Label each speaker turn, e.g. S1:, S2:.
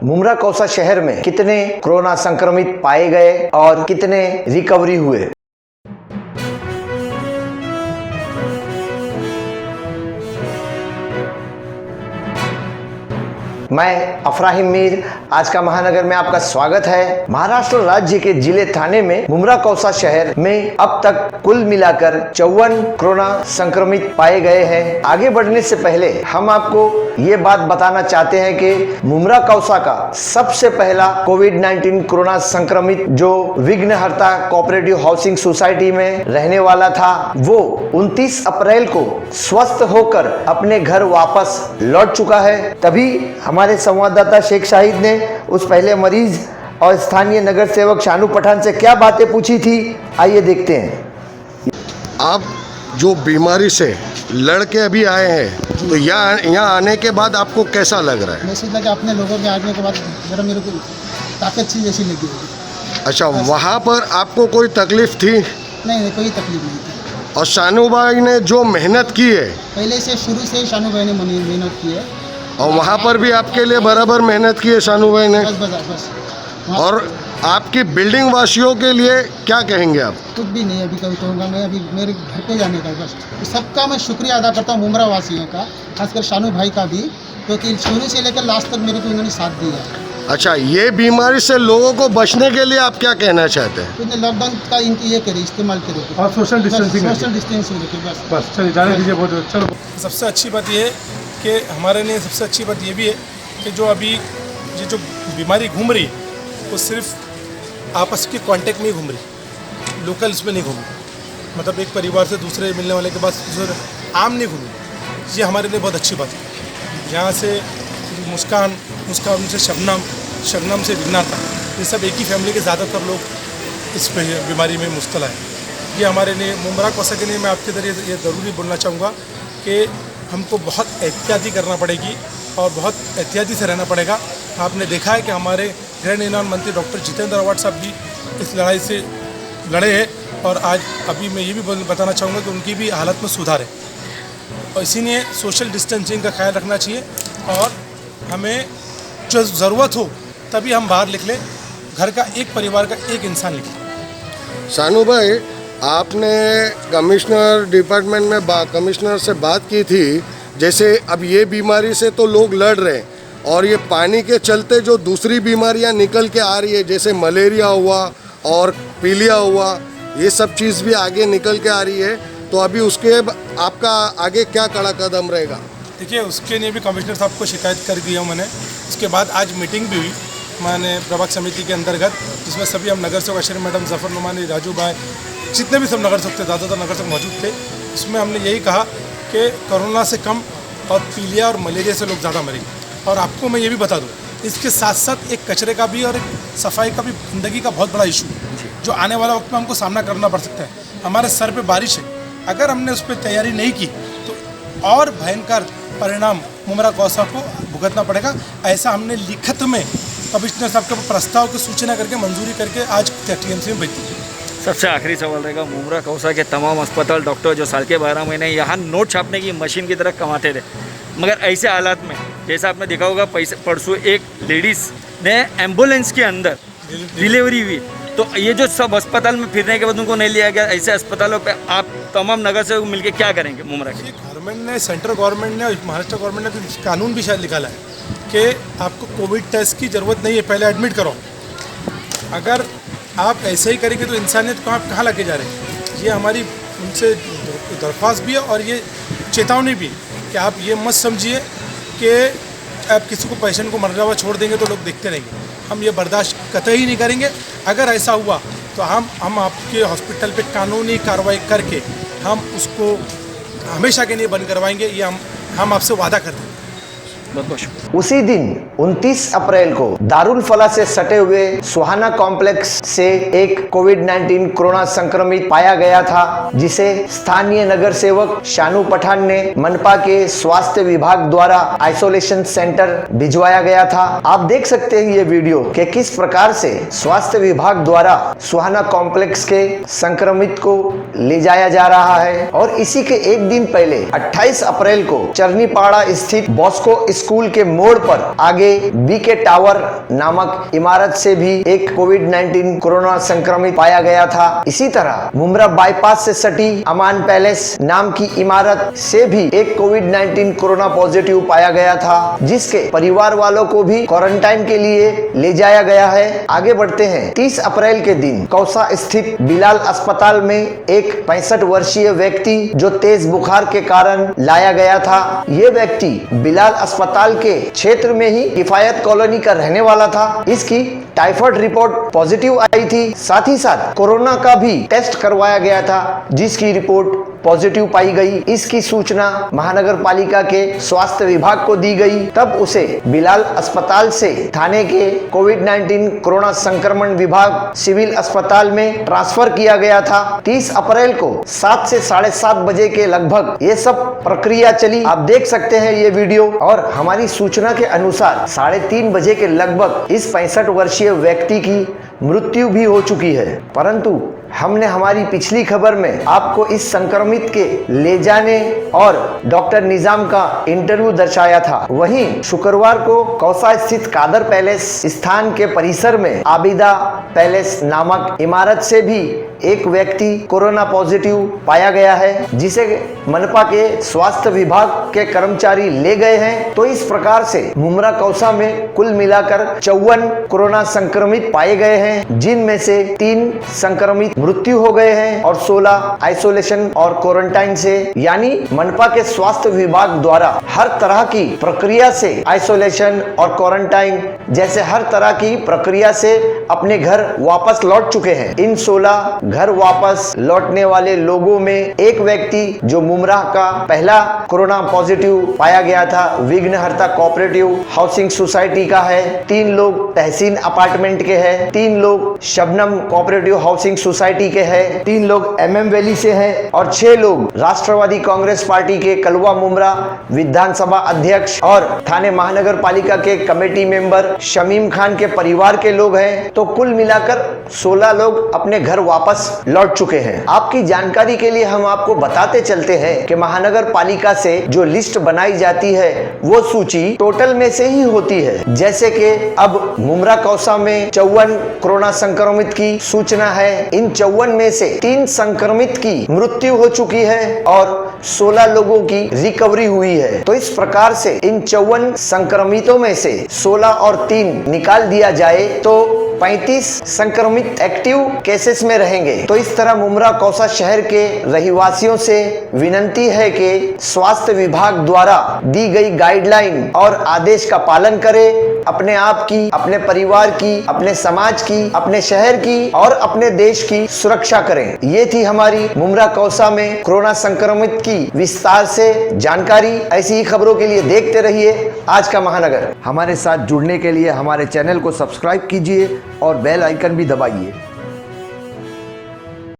S1: मुमरा कौसा शहर में कितने कोरोना संक्रमित पाए गए और कितने रिकवरी हुए। मैं अफराहिम मीर, आज का महानगर में आपका स्वागत है। महाराष्ट्र राज्य के जिले थाने में मुमरा कौसा शहर में अब तक कुल मिलाकर 54 कोरोना संक्रमित पाए गए हैं। आगे बढ़ने से पहले हम आपको ये बात बताना चाहते हैं कि मुमरा कौसा का सबसे पहला कोविड-19 कोरोना संक्रमित जो विघ्नहर्ता कोऑपरेटिव हाउसिंग सोसाइटी में रहने वाला था, वो 29 अप्रैल को स्वस्थ होकर अपने घर वापस लौट चुका है। तभी हमारे संवाददाता शेख शाहिद ने उस पहले मरीज और स्थानीय नगर सेवक शानू पठान से क्या बातें पूछी थी, आइए देखते हैं।
S2: आप जो बीमारी से लड़ के अभी आए हैं, तो यहाँ आने के बाद आपको कैसा लग रहा है?
S3: वैसे लगा अपने लोगों के आने के बाद जरा मेरे को ताकत सी जैसी लगी।
S2: अच्छा, वहाँ पर आपको कोई तकलीफ थी?
S3: नहीं, कोई तकलीफ नहीं थी।
S2: और शानू भाई ने जो मेहनत की है,
S3: पहले से शुरू से शानू भाई ने मेहनत की है,
S2: और वहाँ पर भी आपके लिए बराबर मेहनत की है शानू भाई ने।
S3: बस।
S2: और आपकी बिल्डिंग वासियों के लिए क्या कहेंगे आप?
S3: कुछ भी नहीं अभी कभी कहूँगा मैं, अभी मेरे घर पे जाने का बस। तो सबका मैं शुक्रिया अदा करता हूँ, मुमरा वासियों का, खासकर शानू भाई का भी, क्योंकि शुरू से लेकर लास्ट तक मेरे को इन्होंने साथ दिया।
S2: अच्छा, ये बीमारी से लोगों को बचने के लिए आप क्या कहना चाहते हैं?
S3: तो लॉकडाउन का इनकी ये करे, इस्तेमाल करे
S4: और सोशल डिस्टेंसिंग
S3: रखे बस
S4: चलिए जाने दीजिए। बहुत चलो।
S5: सबसे अच्छी बात ये है कि हमारे लिए सबसे अच्छी बात ये भी है कि जो अभी ये जो बीमारी घूम रही है वो सिर्फ आपस के कांटेक्ट में ही घूम रही, लोकल इसमें नहीं घूम रही। मतलब एक परिवार से दूसरे मिलने वाले के पास दूसरे आम नहीं घूमी। ये हमारे लिए बहुत अच्छी बात है। यहाँ से मुस्कान से शबनम से विघ्नहर्ता, ये सब एक ही फैमिली के ज़्यादातर लोग इस बीमारी में मुब्तला है। ये हमारे लिए मुमरा कौसा के लिए मैं आपके ज़रिए ये ज़रूरी बोलना चाहूँगा कि हमको बहुत एहतियाती करना पड़ेगी और बहुत एहतियाती से रहना पड़ेगा। आपने देखा है कि हमारे गृह निर्माण मंत्री डॉक्टर जितेंद्र आव्हाड साहब भी इस लड़ाई से लड़े हैं, और आज अभी मैं ये भी बताना चाहूँगा कि उनकी भी हालत में सुधार है। और इसीलिए सोशल डिस्टेंसिंग का ख्याल रखना चाहिए, और हमें जो ज़रूरत हो तभी हम बाहर निकलें, घर का एक परिवार का एक इंसान निकले।
S2: शानू भाई, आपने कमिश्नर डिपार्टमेंट में कमिश्नर से बात की थी, जैसे अब ये बीमारी से तो लोग लड़ रहे हैं, और ये पानी के चलते जो दूसरी बीमारियां निकल के आ रही है, जैसे मलेरिया हुआ और पीलिया हुआ, ये सब चीज़ भी आगे निकल के आ रही है, तो अभी उसके आपका आगे क्या कड़ा कदम रहेगा?
S5: देखिए, उसके लिए भी कमिश्नर साहब को शिकायत कर दिया मैंने। उसके बाद आज मीटिंग भी हुई मैंने प्रभाग समिति के अंतर्गत, जिसमें सभी हम नगर सेवक अशर मैडम, जफर नुमानी, राजू भाई, जितने भी सब नगर सेवक थे, ज़्यादातर नगर सेवक मौजूद थे। उसमें हमने यही कहा कि कोरोना से कम और पीलिया और मलेरिया से लोग ज़्यादा मरेंगे। और आपको मैं ये भी बता दूं, इसके साथ साथ एक कचरे का भी और एक सफाई का भी गंदगी का बहुत बड़ा इशू है, जो आने वाला वक्त में हमको सामना करना पड़ सकता है। हमारे सर पे बारिश है, अगर हमने उस पर तैयारी नहीं की तो और भयंकर परिणाम मुमरा कौसा को भुगतना पड़ेगा। ऐसा हमने लिखित में कमिश्नर साहब के प्रस्ताव की सूचना करके मंजूरी करके आज TMC में भेज दी।
S6: सबसे आखिरी सवाल रहेगा, मुमरा कौसा के तमाम अस्पताल डॉक्टर जो साल के 12 महीने यहाँ नोट छापने की मशीन की तरह कमाते थे, मगर ऐसे हालात में जैसा आपने देखा होगा, परसों एक लेडीज़ ने एम्बुलेंस के अंदर डिलीवरी हुई, तो ये जो सब अस्पताल में फिरने के बाद उनको नहीं लिया गया, ऐसे अस्पतालों पे आप तमाम नगर से मिलकर क्या करेंगे मुमरा के?
S5: गवर्नमेंट ने, सेंट्रल गवर्नमेंट ने, महाराष्ट्र गवर्नमेंट ने कानून भी शायद निकाला है कि आपको कोविड टेस्ट की ज़रूरत नहीं है, पहले एडमिट करो। अगर आप ऐसे ही करेंगे तो इंसानियत को आप कहाँ लेके जा रहे हैं? ये हमारी उनसे दरख्वास्त भी है, और ये चेतावनी भी कि आप ये मत समझिए कि आप किसी को पेशेंट को मरता हुआ छोड़ देंगे तो लोग देखते रहेंगे। हम ये बर्दाश्त कतई नहीं करेंगे। अगर ऐसा हुआ तो हम आपके हॉस्पिटल पे कानूनी कार्रवाई करके हम उसको हमेशा के लिए बंद करवाएंगे, ये हम आपसे वादा करते हैं।
S1: उसी दिन 29 अप्रैल को दारुल फला से सटे हुए सुहाना कॉम्प्लेक्स से एक कोविड-19 कोरोना संक्रमित पाया गया था, जिसे स्थानीय नगर सेवक शानू पठान ने मनपा के स्वास्थ्य विभाग द्वारा आइसोलेशन सेंटर भिजवाया गया था। आप देख सकते हैं ये वीडियो कि किस प्रकार से स्वास्थ्य विभाग द्वारा सुहाना कॉम्प्लेक्स के संक्रमित को ले जाया जा रहा है। और इसी के एक दिन पहले 28 अप्रैल को चरनीपाड़ा स्थित बॉस्को स्कूल के मोड़ पर आगे आगे बीके टावर नामक इमारत से भी एक कोविड-19 कोरोना संक्रमित पाया गया था। इसी तरह मुमरा बाईपास से सटी अमान पैलेस नाम की इमारत से भी एक कोविड-19 कोरोना पॉजिटिव पाया गया था, जिसके परिवार वालों को भी क्वारंटाइन के लिए ले जाया गया है। आगे बढ़ते हैं। 30 अप्रैल के दिन कौसा स्थित बिलाल अस्पताल में एक 65 वर्षीय व्यक्ति जो तेज बुखार के कारण लाया गया था। ये व्यक्ति बिलाल अस्पताल के क्षेत्र में ही किफायत कॉलोनी का रहने वाला था। इसकी टाइफाइड रिपोर्ट पॉजिटिव आई थी। साथ ही साथ कोरोना का भी टेस्ट करवाया गया था, जिसकी रिपोर्ट पॉजिटिव पाई गई। इसकी सूचना महानगर पालिका के स्वास्थ्य विभाग को दी गई। तब उसे बिलाल अस्पताल से थाने के कोविड-19 कोरोना संक्रमण विभाग सिविल अस्पताल में ट्रांसफर किया गया था। 30 अप्रैल को 7 से 7:30 बजे के लगभग ये सब प्रक्रिया चली। आप देख सकते हैं ये वीडियो। और हमारी सूचना के अनुसार 3:30 बजे के लगभग इस 65 वर्षीय व्यक्ति की मृत्यु भी हो चुकी है। परंतु हमने हमारी पिछली खबर में आपको इस संक्रमित के ले जाने और डॉक्टर निजाम का इंटरव्यू दर्शाया था। वहीं शुक्रवार को कौसा स्थित कादर पैलेस स्थान के परिसर में आबिदा पैलेस नामक इमारत से भी एक व्यक्ति कोरोना पॉजिटिव पाया गया है, जिसे मनपा के स्वास्थ्य विभाग के कर्मचारी ले गए हैं। तो इस प्रकार से मुमरा कौसा में कुल मिलाकर 54 कोरोना संक्रमित पाए गए हैं, जिनमें से 3 संक्रमित मृत्यु हो गए हैं और 16 आइसोलेशन और क्वारंटाइन से, यानी मनपा के स्वास्थ्य विभाग द्वारा हर तरह की प्रक्रिया से आइसोलेशन और क्वारंटाइन जैसे हर तरह की प्रक्रिया से अपने घर वापस लौट चुके हैं। इन 16 घर वापस लौटने वाले लोगों में एक व्यक्ति जो मुमरा का पहला कोरोना पॉजिटिव पाया गया था विघ्नहर्ता कोऑपरेटिव हाउसिंग सोसाइटी का है, 3 लोग तहसीन अपार्टमेंट के हैं, 3 लोग शबनम कोऑपरेटिव हाउसिंग सोसाइटी के हैं, 3 लोग MM वैली से हैं और 6 लोग राष्ट्रवादी कांग्रेस पार्टी के कलवा मुमरा विधानसभा अध्यक्ष और थाने महानगर पालिका के कमेटी मेंबर शमीम खान के परिवार के लोग हैं। तो कुल मिलाकर 16 लोग अपने घर वापस लौट चुके हैं। आपकी जानकारी के लिए हम आपको बताते चलते हैं कि महानगर पालिका से जो लिस्ट बनाई जाती है वो सूची टोटल में से ही होती है। जैसे कि अब मुमरा कौसा में 54 कोरोना संक्रमित की सूचना है। इन 54 में से 3 संक्रमित की मृत्यु हो चुकी है और 16 लोगों की रिकवरी हुई है। तो इस प्रकार से इन 54 संक्रमितों में से 16 और 3 निकाल दिया जाए तो 35 संक्रमित एक्टिव केसेस में रहेंगे। तो इस तरह मुमरा कौसा शहर के रहिवासियों से विनंती है कि स्वास्थ्य विभाग द्वारा दी गई गाइडलाइन और आदेश का पालन करें। अपने आप की, अपने परिवार की, अपने समाज की, अपने शहर की और अपने देश की सुरक्षा करें। ये थी हमारी मुमरा कौसा में कोरोना संक्रमित की विस्तार से जानकारी। ऐसी ही खबरों के लिए देखते रहिए आज का महानगर। हमारे साथ जुड़ने के लिए हमारे चैनल को सब्सक्राइब कीजिए और बेल आइकन भी दबाइए।